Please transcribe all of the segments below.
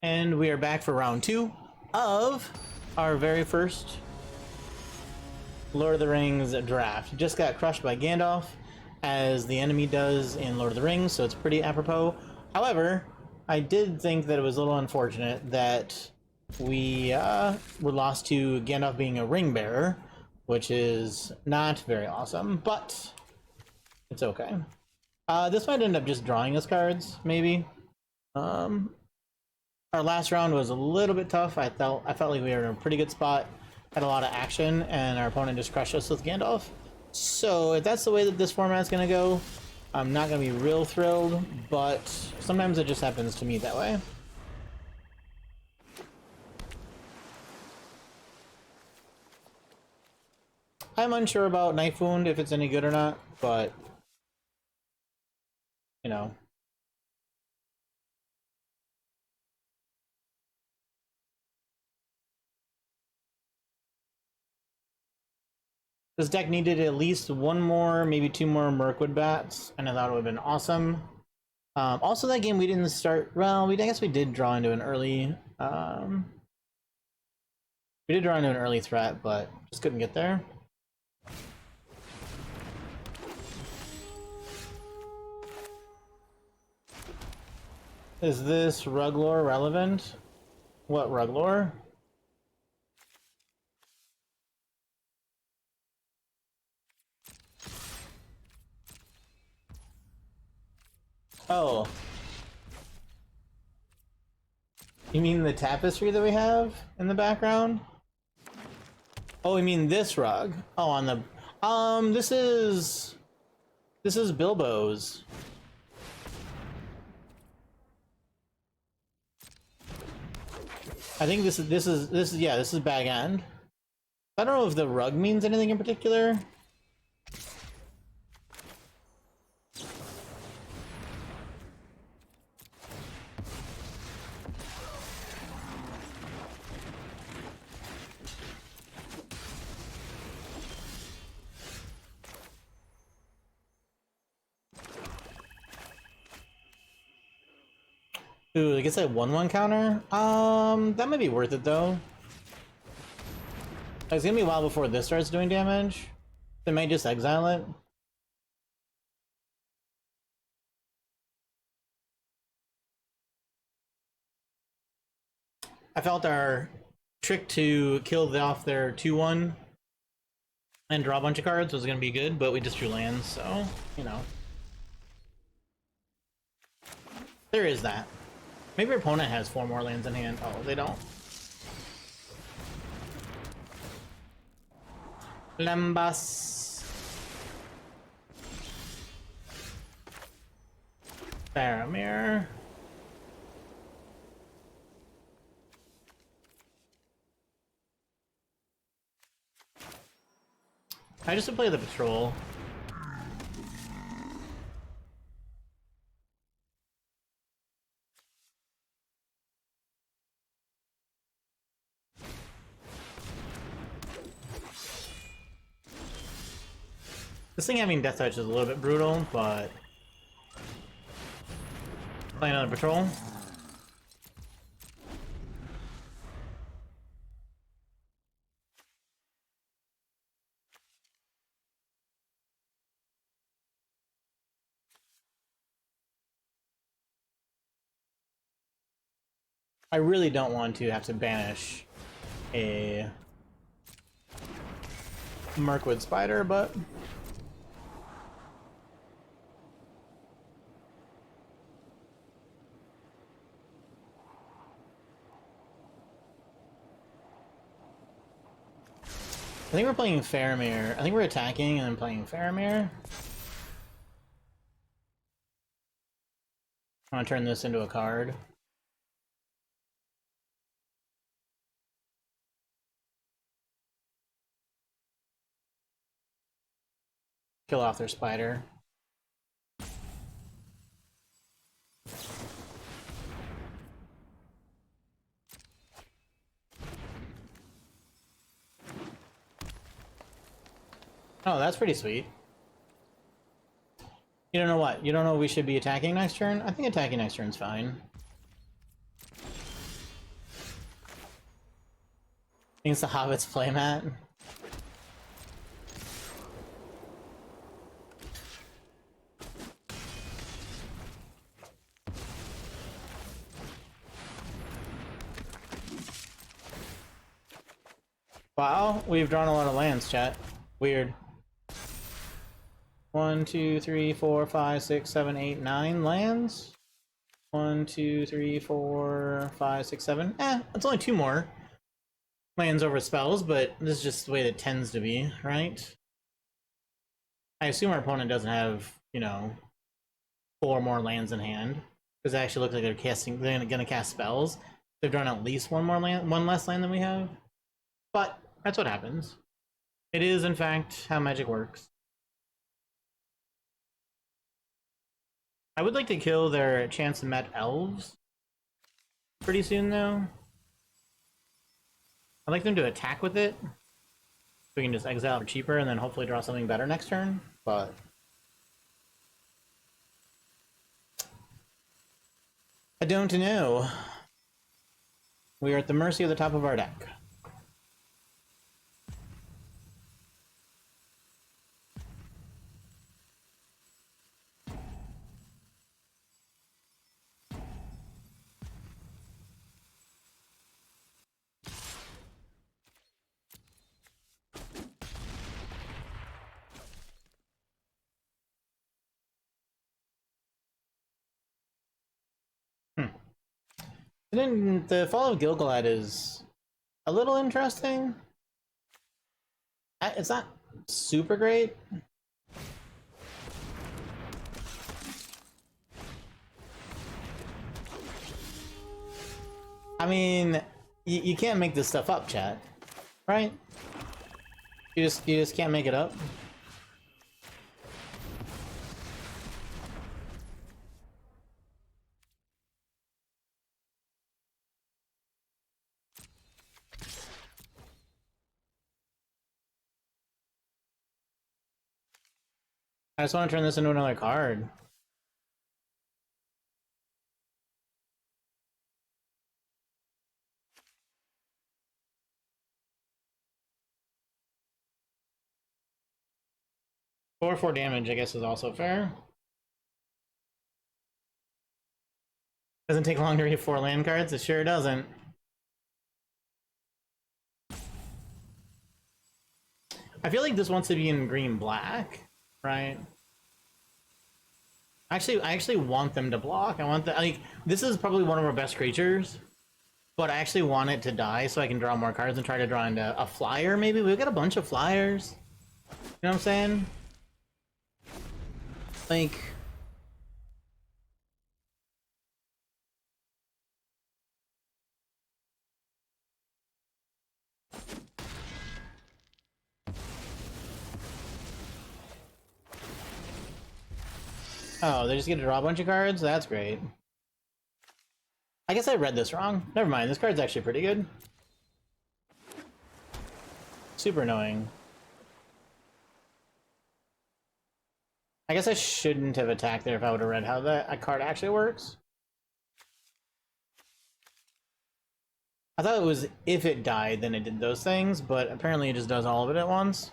And we are back for round 2 of our very first Lord of the Rings draft. Just got crushed by Gandalf, as the enemy does in Lord of the Rings, so it's pretty apropos. However, I did think that it was a little unfortunate that we were lost to Gandalf being a ring bearer, which is not very awesome, but it's okay. This might end up just drawing us cards, maybe. Our last round was a little bit tough. I felt like we were in a pretty good spot, had a lot of action, and our opponent just crushed us with Gandalf. So if that's the way that this format's gonna go, I'm not gonna be real thrilled, but sometimes it just happens to me that way. I'm unsure about Knife Wound, if it's any good or not, but you know. This deck needed at least one more, maybe two more Mirkwood Bats, and I thought it would have been awesome. Also, that game we didn't start. Well, I guess we did draw into an early. We did draw into an early threat, but just couldn't get there. Is this rug lore relevant? What rug lore? Oh. You mean the tapestry that we have in the background? Oh, you mean this rug? Oh, on the... This is Bilbo's. I think this is Bag End. I don't know if the rug means anything in particular. Ooh, I guess that 1/1 counter? That might be worth it though. It's gonna be a while before this starts doing damage. They might just exile it. I felt our trick to kill off their 2/1 and draw a bunch of cards was gonna be good, but we just drew lands, so, you know. There is that. Maybe our opponent has 4 more lands in hand. Oh, they don't. Lembas. Faramir. I just play the patrol. This thing having Death Touch is a little bit brutal, but playing on the patrol. I really don't want to have to banish a Mirkwood Spider, but I think we're playing Faramir. I think we're attacking and then playing Faramir. I want to turn this into a card. Kill off their spider. Oh, that's pretty sweet. You don't know what? You don't know we should be attacking next turn? I think attacking next turn's fine. Against the Hobbit's playmat. Wow, we've drawn a lot of lands, chat. Weird. 1, 2, 3, 4, 5, 6, 7, 8, 9 lands. 1, 2, 3, 4, 5, 6, 7. It's only 2 more lands over spells, but this is just the way it tends to be, right? I assume our opponent doesn't have, you know, 4 more lands in hand. Because it actually looks like they're gonna cast spells. They've drawn at least one less land than we have. But that's what happens. It is, in fact, how Magic works. I would like to kill their Chance and Met elves pretty soon, though. I'd like them to attack with it. We can just exile for cheaper and then hopefully draw something better next turn, but... I don't know. We are at the mercy of the top of our deck. And then the Fall of Gilgalad is a little interesting. It's not super great. I mean, you can't make this stuff up, chat. Right? You just can't make it up. I just want to turn this into another card. Four damage, I guess, is also fair. Doesn't take long to read 4 land cards? It sure doesn't. I feel like this wants to be in green-black, right? Actually, I actually want them to block. I want like, this is probably one of our best creatures, but I actually want it to die so I can draw more cards and try to draw into a flyer, maybe? We've got a bunch of flyers. You know what I'm saying? Like... Oh, they just get to draw a bunch of cards? That's great. I guess I read this wrong. Never mind, this card's actually pretty good. Super annoying. I guess I shouldn't have attacked there if I would have read how that card actually works. I thought it was if it died, then it did those things, but apparently it just does all of it at once.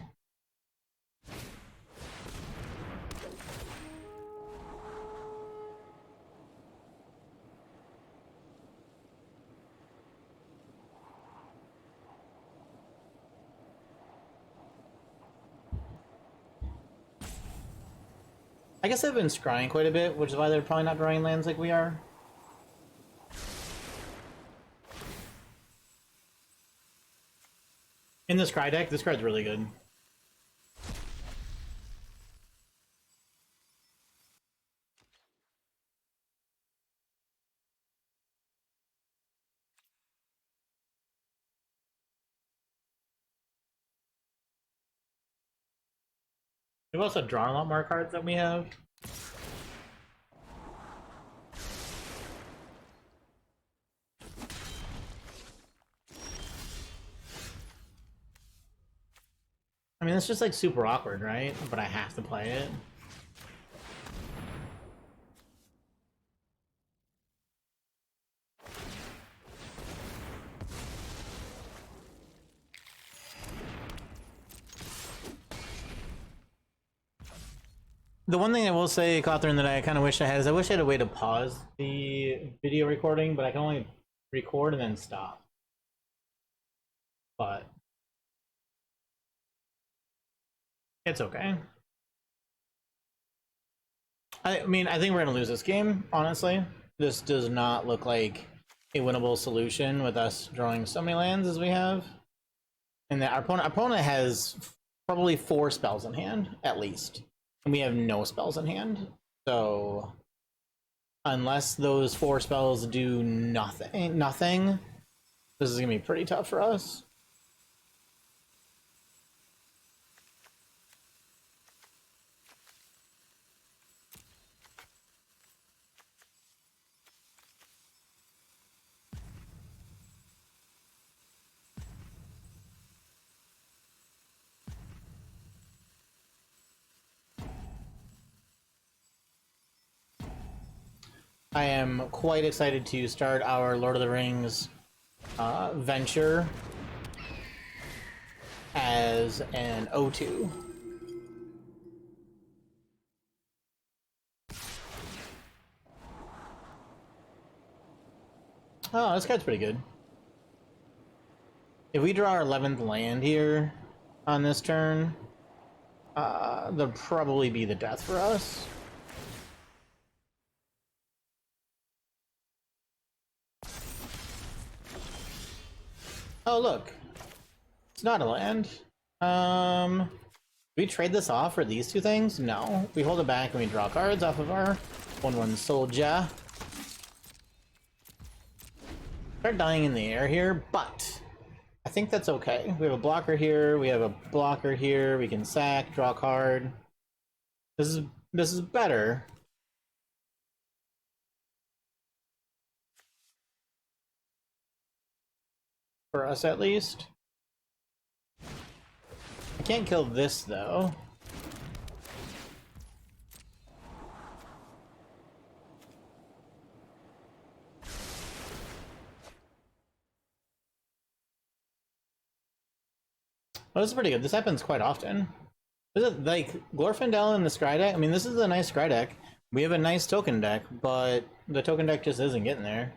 I guess I've been scrying quite a bit, which is why they're probably not drawing lands like we are. In the scry deck, this card's really good. We've also drawn a lot more cards than we have. I mean, it's just like super awkward, right? But I have to play it. The one thing I will say, Catherine, that I kind of wish I had is I wish I had a way to pause the video recording, but I can only record and then stop. But it's okay. I mean, I think we're going to lose this game, honestly. This does not look like a winnable solution with us drawing so many lands as we have. And our opponent has probably 4 spells in hand, at least. And we have no spells in hand. So unless those 4 spells do nothing, this is going to be pretty tough for us. I am quite excited to start our Lord of the Rings venture as an O2. Oh, this card's pretty good. If we draw our 11th land here on this turn, there'll probably be the death for us. Oh, look. It's not a land. We trade this off for these 2 things? No. We hold it back and we draw cards off of our 1/1 soldier. Start dying in the air here, but I think that's okay. We have a blocker here, we have a blocker here, we can sack, draw a card. This is better. For us, at least. I can't kill this, though. Well, this is pretty good. This happens quite often. This is like Glorfindel and the Scry deck. I mean, this is a nice Scry deck. We have a nice token deck, but the token deck just isn't getting there.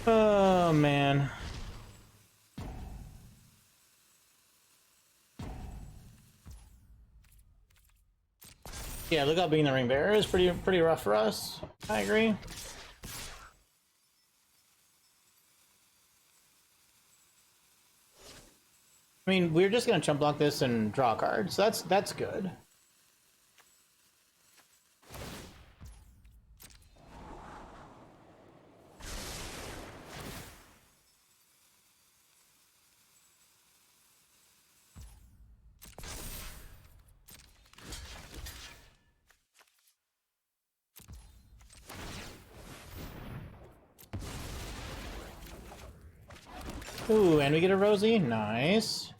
Oh, man. Yeah, look out being the ring bearer is pretty rough for us. I agree. I mean, we're just gonna chump block this and draw a card, so that's good. Ooh, and we get a Rosie. Nice.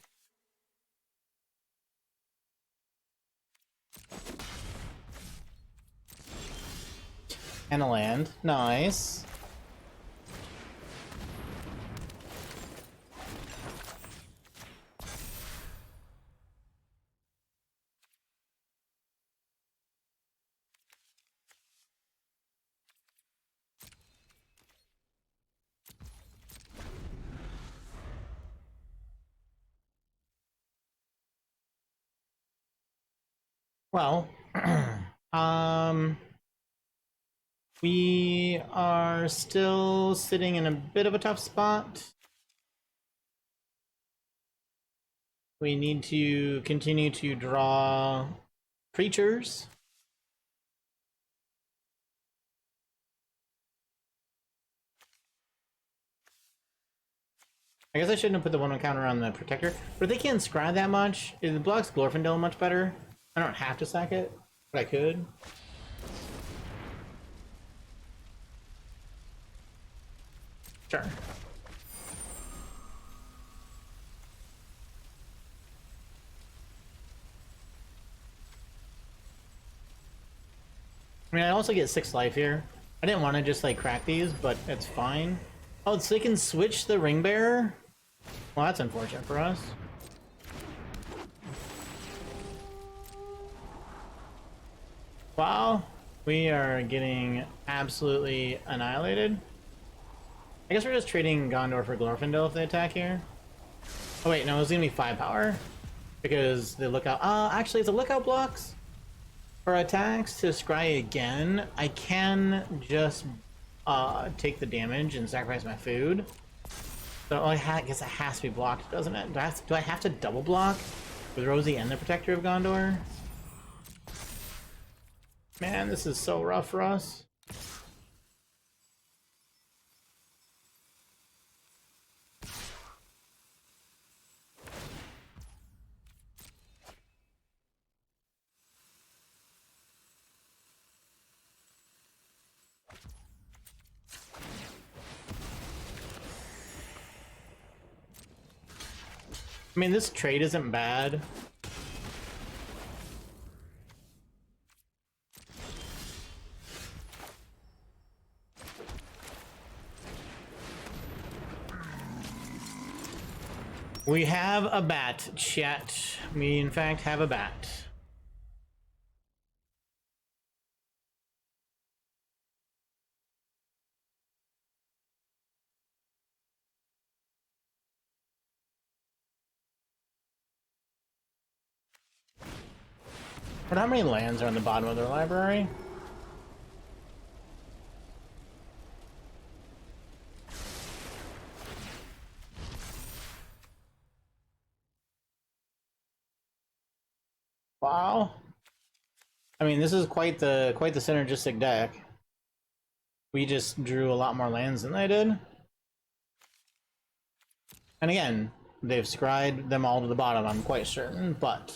And a land. Nice. Well, we are still sitting in a bit of a tough spot. We need to continue to draw creatures. I guess I shouldn't have put the 1/1 counter on the Protector, but they can't scry that much. It blocks Glorfindel much better. I don't have to sack it, but I could. Sure. I mean, I also get 6 life here. I didn't want to just like crack these, but it's fine. Oh, so they can switch the Ring Bearer? Well, that's unfortunate for us. Wow, we are getting absolutely annihilated. I guess we're just trading Gondor for Glorfindel if they attack here. Oh wait, no, it's gonna be 5 power. Because the lookout, actually if the lookout blocks for attacks to scry again, I can just take the damage and sacrifice my food. So I guess it has to be blocked, doesn't it? Do I have to double block with Rosie and the Protector of Gondor? Man, this is so rough for us. I mean, this trade isn't bad. We have a bat, chat. We, in fact, have a bat. But how many lands are on the bottom of their library? Wow. I mean, this is quite the synergistic deck. We just drew a lot more lands than they did. And again, they've scried them all to the bottom, I'm quite certain, but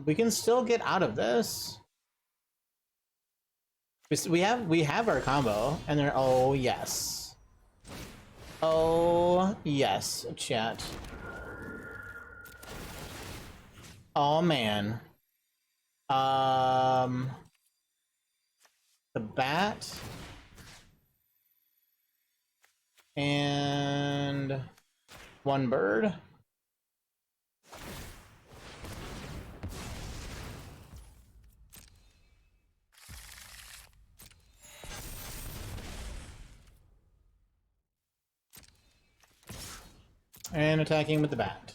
we can still get out of this. We have our combo, and they're oh yes. Oh yes, chat. Oh man. The bat and one bird. And attacking with the bat.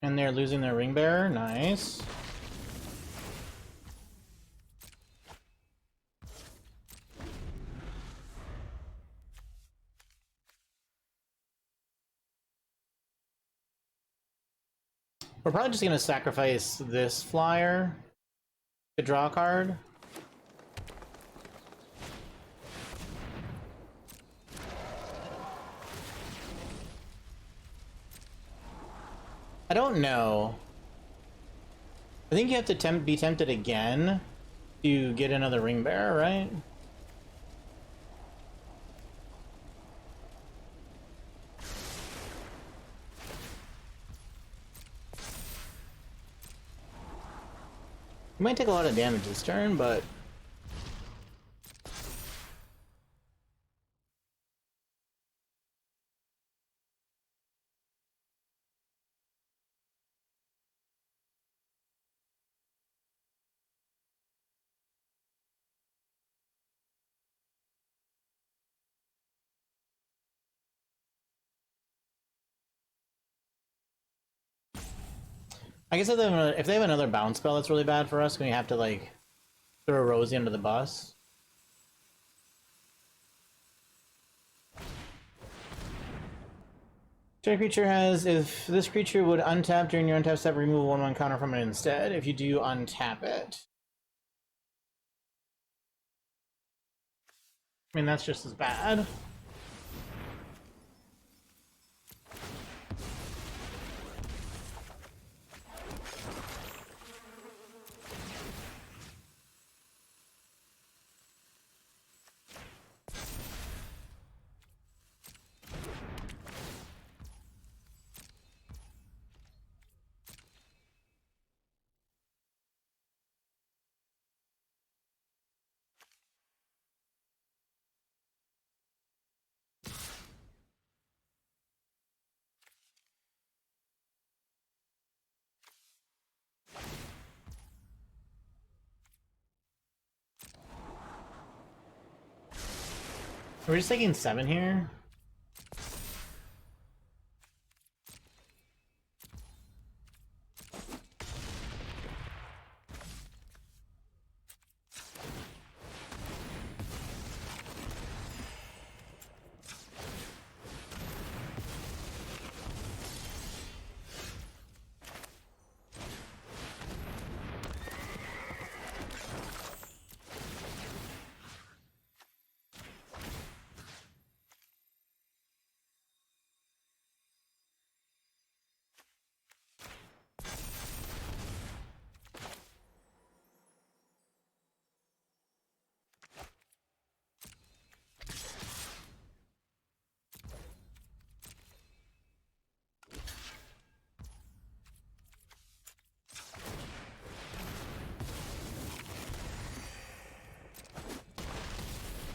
And they're losing their ring bearer. Nice. We're probably just gonna sacrifice this flyer to draw a card. I don't know. I think you have to be tempted again to get another ring bearer, right? You might take a lot of damage this turn, but I guess if they have another bounce spell that's really bad for us, we have to like throw Rosie under the bus. Target creature has, if this creature would untap during your untap step, remove 1/1 counter from it instead. If you do, untap it. I mean, that's just as bad. We're just taking 7 here.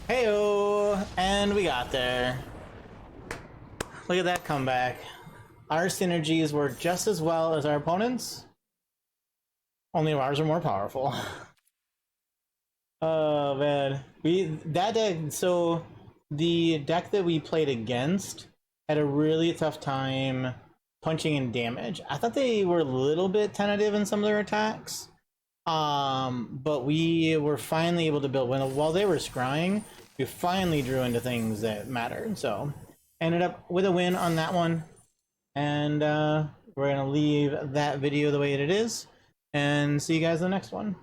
Heyo! And we got there. Look at that comeback. Our synergies work just as well as our opponents, only ours are more powerful. Oh man, that deck. So the deck that we played against had a really tough time punching in damage. I thought they were a little bit tentative in some of their attacks, but we were finally able to build. While they were scrying, we finally drew into things that mattered. So ended up with a win on that one, and we're gonna leave that video the way it is, and see you guys in the next one.